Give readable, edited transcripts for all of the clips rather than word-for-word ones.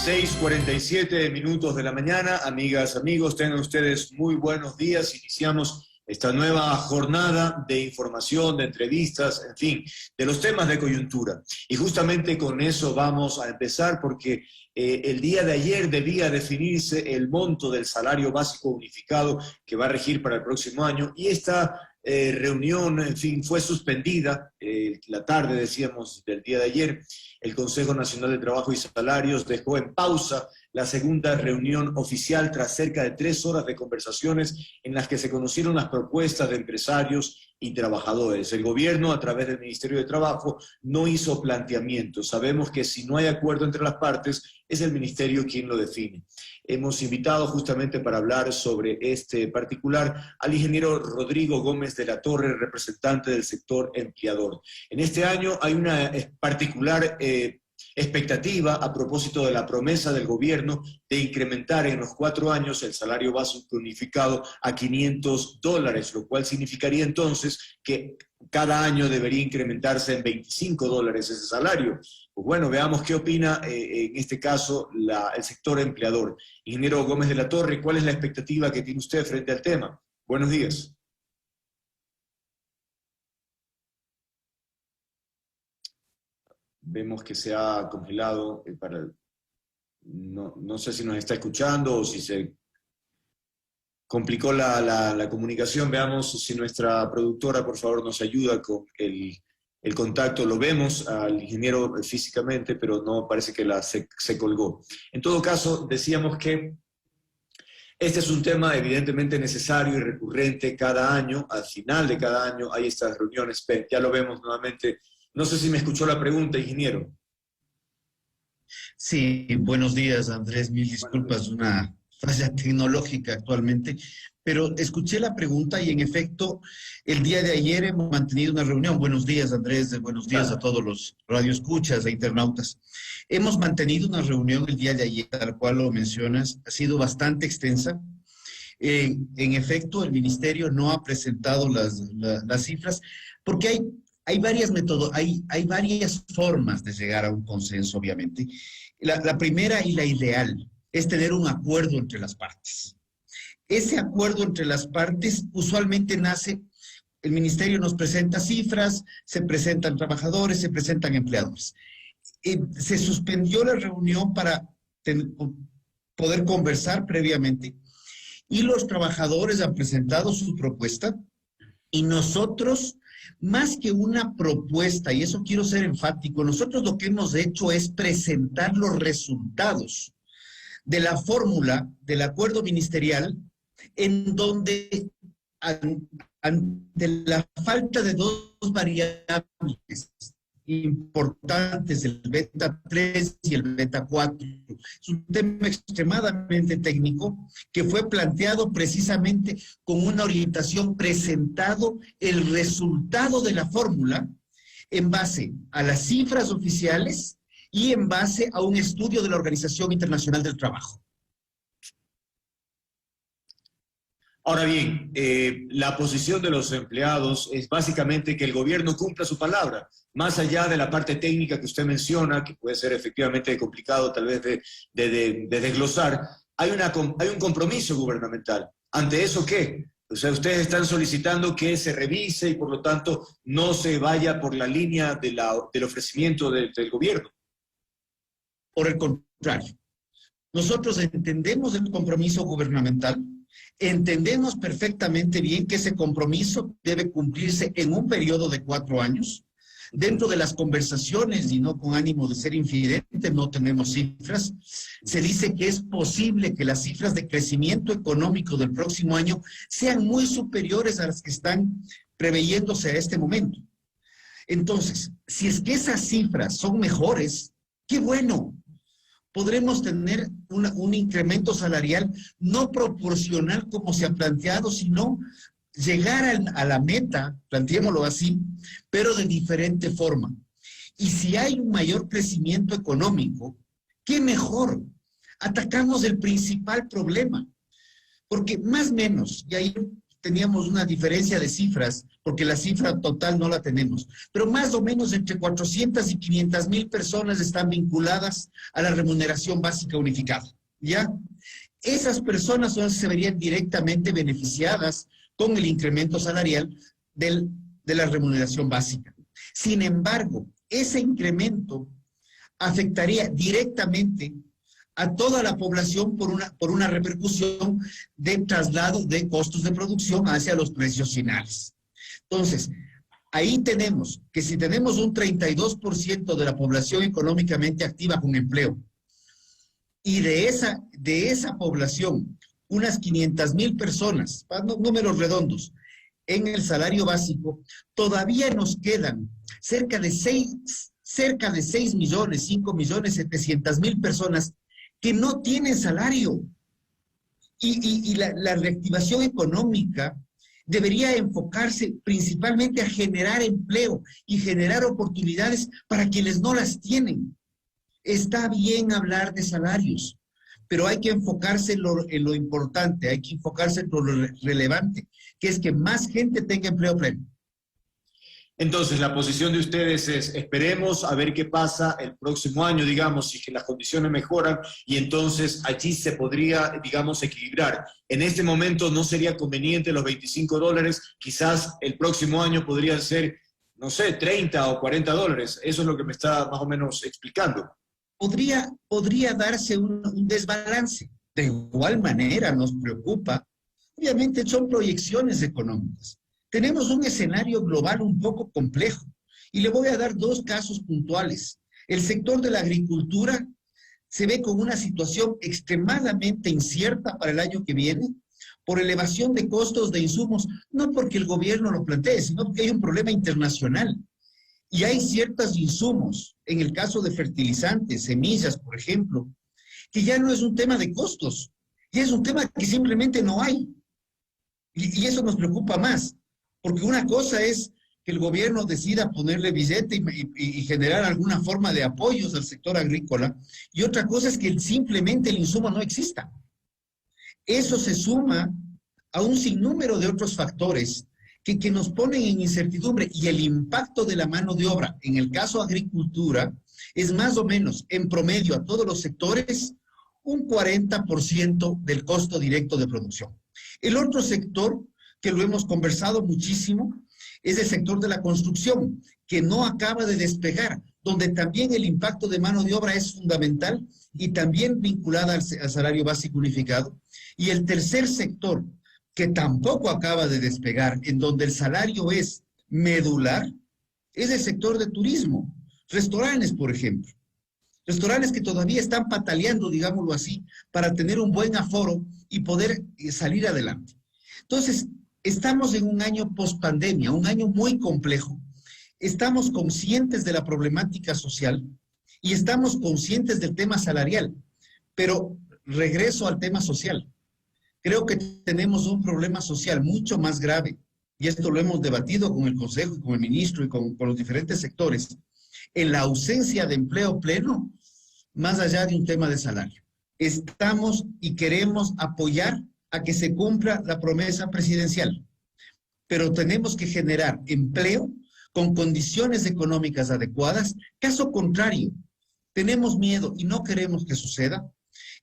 6:47 de la mañana, amigas, amigos, tengan ustedes muy buenos días. Iniciamos esta nueva jornada de información, de entrevistas, en fin, de los temas de coyuntura. Y justamente con eso vamos a empezar porque el día de ayer debía definirse el monto del salario básico unificado que va a regir para el próximo año y esta reunión, en fin, fue suspendida la tarde, decíamos, del día de ayer. El Consejo Nacional de Trabajo y Salarios dejó en pausa la segunda reunión oficial tras cerca de 3 horas de conversaciones en las que se conocieron las propuestas de empresarios y trabajadores. El gobierno, a través del Ministerio de Trabajo, no hizo planteamientos. Sabemos que si no hay acuerdo entre las partes, es el Ministerio quien lo define. Hemos invitado justamente para hablar sobre este particular al ingeniero Rodrigo Gómez de la Torre, representante del sector empleador. En este año hay una particular expectativa a propósito de la promesa del gobierno de incrementar en los 4 años el salario básico unificado a $500, lo cual significaría entonces que cada año debería incrementarse en $25 ese salario. Pues bueno, veamos qué opina en este caso el sector empleador. Ingeniero Gómez de la Torre, ¿cuál es la expectativa que tiene usted frente al tema? Buenos días. Vemos que se ha congelado no sé si nos está escuchando o si se complicó la comunicación. Veamos si nuestra productora, por favor, nos ayuda con el contacto. Lo vemos al ingeniero físicamente, pero no parece que se colgó. En todo caso, decíamos que este es un tema evidentemente necesario y recurrente cada año. Al final de cada año hay estas reuniones. Ya lo vemos nuevamente. No sé si me escuchó la pregunta, ingeniero. Sí, buenos días, Andrés. Mil disculpas, una falla tecnológica actualmente, pero escuché la pregunta y en efecto, el día de ayer hemos mantenido una reunión. Buenos días, Andrés. Buenos días a todos los radioescuchas e internautas. Hemos mantenido una reunión el día de ayer, tal cual lo mencionas, ha sido bastante extensa. En efecto, el Ministerio no ha presentado las cifras porque hay varias formas de llegar a un consenso, obviamente. La primera y la ideal es tener un acuerdo entre las partes. Ese acuerdo entre las partes usualmente nace, el Ministerio nos presenta cifras, se presentan trabajadores, se presentan empleadores. Se suspendió la reunión para poder conversar previamente y los trabajadores han presentado su propuesta y nosotros, más que una propuesta, y eso quiero ser enfático, nosotros lo que hemos hecho es presentar los resultados de la fórmula del acuerdo ministerial en donde ante la falta de 2 variables importantes, el beta 3 y el beta 4, es un tema extremadamente técnico que fue planteado precisamente con una orientación presentado el resultado de la fórmula en base a las cifras oficiales y en base a un estudio de la Organización Internacional del Trabajo. Ahora bien, la posición de los empleados es básicamente que el gobierno cumpla su palabra, más allá de la parte técnica que usted menciona, que puede ser efectivamente complicado tal vez de desglosar. Hay un compromiso gubernamental. ¿Ante eso qué? O sea, ustedes están solicitando que se revise y por lo tanto no se vaya por la línea del ofrecimiento del gobierno. Por el contrario, nosotros entendemos el compromiso gubernamental. Entendemos perfectamente bien que ese compromiso debe cumplirse en un periodo de 4 años. Dentro de las conversaciones, y no con ánimo de ser infidente, no tenemos cifras, se dice que es posible que las cifras de crecimiento económico del próximo año sean muy superiores a las que están preveyéndose a este momento. Entonces, si es que esas cifras son mejores, ¡qué bueno! Podremos tener un incremento salarial no proporcional como se ha planteado, sino llegar a la meta, planteémoslo así, pero de diferente forma. Y si hay un mayor crecimiento económico, ¿qué mejor? Atacamos el principal problema, porque más o menos, y ahí teníamos una diferencia de cifras, porque la cifra total no la tenemos, pero más o menos entre 400 y 500 mil personas están vinculadas a la remuneración básica unificada, ¿ya? Esas personas son las que se verían directamente beneficiadas con el incremento salarial de la remuneración básica. Sin embargo, ese incremento afectaría directamente a toda la población por una repercusión de traslado de costos de producción hacia los precios finales. Entonces, ahí tenemos que si tenemos un 32% de la población económicamente activa con empleo, y de esa población, unas 500 mil personas, números redondos, en el salario básico, todavía nos quedan cerca de 6 millones, 5 millones 700 mil personas que no tienen salario. Y la reactivación económica debería enfocarse principalmente a generar empleo y generar oportunidades para quienes no las tienen. Está bien hablar de salarios, pero hay que enfocarse en lo importante, hay que enfocarse en lo relevante, que es que más gente tenga empleo pleno. Entonces, la posición de ustedes es, esperemos a ver qué pasa el próximo año, digamos, si que las condiciones mejoran, y entonces allí se podría, digamos, equilibrar. En este momento no sería conveniente los $25, quizás el próximo año podrían ser, no sé, 30 o 40 dólares. Eso es lo que me está más o menos explicando. Podría darse un desbalance. De igual manera nos preocupa, obviamente son proyecciones económicas. Tenemos un escenario global un poco complejo y le voy a dar 2 casos puntuales. El sector de la agricultura se ve con una situación extremadamente incierta para el año que viene por elevación de costos de insumos, no porque el gobierno lo plantee, sino porque hay un problema internacional. Y hay ciertos insumos, en el caso de fertilizantes, semillas, por ejemplo, que ya no es un tema de costos, ya es un tema que simplemente no hay. Y eso nos preocupa más. Porque una cosa es que el gobierno decida ponerle billete y generar alguna forma de apoyos al sector agrícola, y otra cosa es que simplemente el insumo no exista. Eso se suma a un sinnúmero de otros factores que nos ponen en incertidumbre, y el impacto de la mano de obra, en el caso agricultura, es más o menos, en promedio a todos los sectores, un 40% del costo directo de producción. El otro sector, que lo hemos conversado muchísimo, es el sector de la construcción, que no acaba de despegar, donde también el impacto de mano de obra es fundamental y también vinculada al salario básico unificado. Y el tercer sector, que tampoco acaba de despegar, en donde el salario es medular, es el sector de turismo. Restaurantes, por ejemplo. Restaurantes que todavía están pataleando, digámoslo así, para tener un buen aforo y poder salir adelante. Entonces, estamos en un año post-pandemia, un año muy complejo. Estamos conscientes de la problemática social y estamos conscientes del tema salarial, pero regreso al tema social. Creo que tenemos un problema social mucho más grave, y esto lo hemos debatido con el Consejo, con el ministro y con los diferentes sectores, en la ausencia de empleo pleno, más allá de un tema de salario. Estamos y queremos apoyar a que se cumpla la promesa presidencial, pero tenemos que generar empleo con condiciones económicas adecuadas. Caso contrario, tenemos miedo y no queremos que suceda,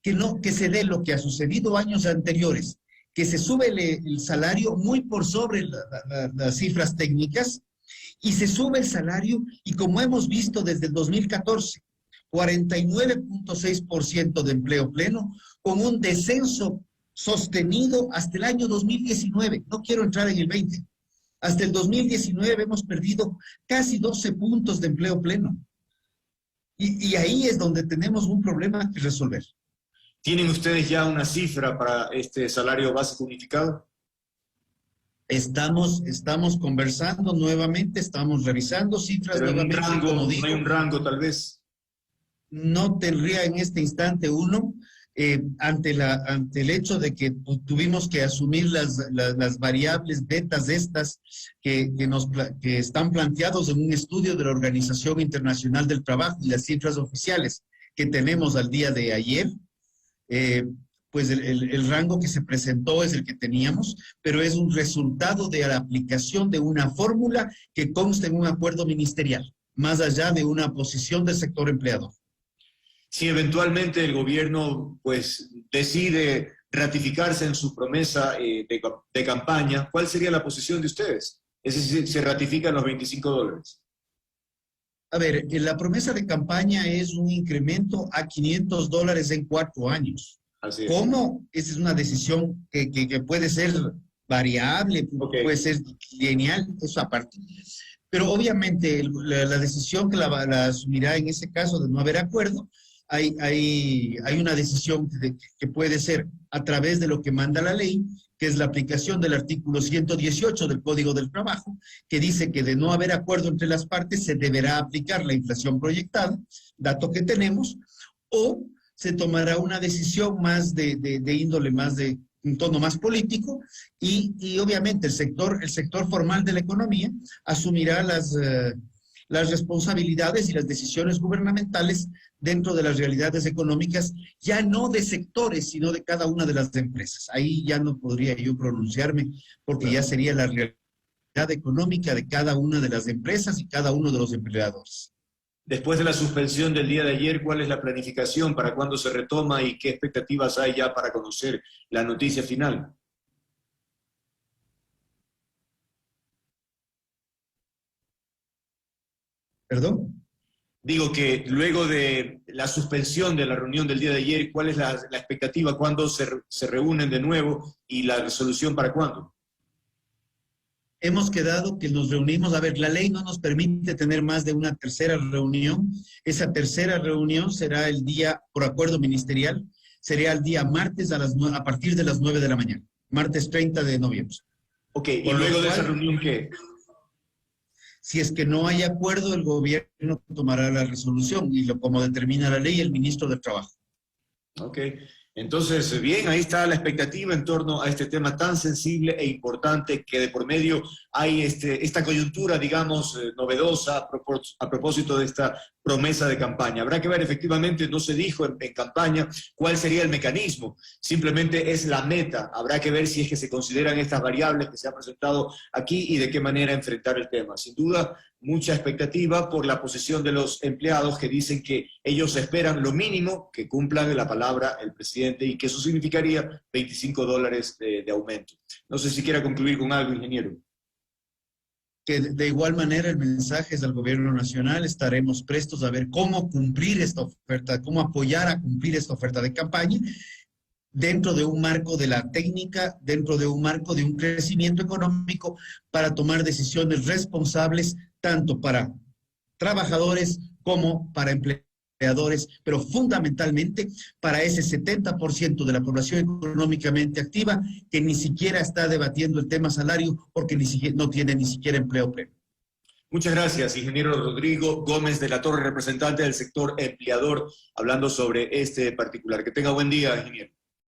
que se dé lo que ha sucedido años anteriores, que se sube el salario muy por sobre las cifras técnicas, y se sube el salario, y como hemos visto desde el 2014, 49.6% de empleo pleno, con un descenso sostenido hasta el año 2019. No quiero entrar en el 20. Hasta el 2019 hemos perdido casi 12 puntos de empleo pleno. Y ahí es donde tenemos un problema que resolver. ¿Tienen ustedes ya una cifra para este salario básico unificado? Estamos conversando nuevamente, estamos revisando cifras. Pero nuevamente, no hay un rango tal vez. No tendría en este instante uno, ante el hecho de que tuvimos que asumir las variables betas estas que están planteados en un estudio de la Organización Internacional del Trabajo, y las cifras oficiales que tenemos al día de ayer, pues el rango que se presentó es el que teníamos, pero es un resultado de la aplicación de una fórmula que consta en un acuerdo ministerial, más allá de una posición del sector empleador. Si eventualmente el gobierno pues decide ratificarse en su promesa de campaña, ¿cuál sería la posición de ustedes? Es decir, ¿se ratifican los $25? A ver, la promesa de campaña es un incremento a $500 en 4 años. Así es. ¿Cómo? Esa es una decisión que puede ser variable, Okay. puede ser lineal, eso aparte. Pero obviamente la decisión que la asumirá en ese caso de no haber acuerdo, hay una decisión que puede ser a través de lo que manda la ley, que es la aplicación del artículo 118 del Código del Trabajo, que dice que de no haber acuerdo entre las partes se deberá aplicar la inflación proyectada, dato que tenemos, o se tomará una decisión más de índole más de un tono más político y obviamente el sector formal de la economía asumirá las responsabilidades y las decisiones gubernamentales dentro de las realidades económicas, ya no de sectores, sino de cada una de las empresas. Ahí ya no podría yo pronunciarme, porque ya sería la realidad económica de cada una de las empresas y cada uno de los empleadores. Después de la suspensión del día de ayer, ¿cuál es la planificación? ¿Para cuándo se retoma y qué expectativas hay ya para conocer la noticia final? ¿Perdón? Digo que luego de la suspensión de la reunión del día de ayer, ¿cuál es la expectativa? ¿Cuándo se reúnen de nuevo y la resolución para cuándo? Hemos quedado que nos reunimos. A ver, la ley no nos permite tener más de una tercera reunión. Esa tercera reunión será el día, por acuerdo ministerial, sería el día martes a partir de las 9 de la mañana, martes 30 de noviembre. Ok, y luego de esa reunión, ¿qué? Si es que no hay acuerdo, el gobierno tomará la resolución y como determina la ley, el ministro del Trabajo. Ok, entonces, bien, ahí está la expectativa en torno a este tema tan sensible e importante que de por medio hay esta coyuntura, digamos, novedosa a propósito de esta promesa de campaña. Habrá que ver, efectivamente, no se dijo en campaña cuál sería el mecanismo, simplemente es la meta. Habrá que ver si es que se consideran estas variables que se han presentado aquí y de qué manera enfrentar el tema. Sin duda, mucha expectativa por la posición de los empleados que dicen que ellos esperan lo mínimo que cumplan la palabra el presidente y que eso significaría $25 de aumento. No sé si quiera concluir con algo, ingeniero. Que de igual manera el mensaje es al gobierno nacional, estaremos prestos a ver cómo cumplir esta oferta, cómo apoyar a cumplir esta oferta de campaña dentro de un marco de la técnica, dentro de un marco de un crecimiento económico para tomar decisiones responsables tanto para trabajadores como para empleadores, pero fundamentalmente para ese 70% de la población económicamente activa que ni siquiera está debatiendo el tema salario porque no tiene ni siquiera empleo pleno. Muchas gracias, ingeniero Rodrigo Gómez de la Torre, representante del sector empleador, hablando sobre este particular. Que tenga buen día, ingeniero.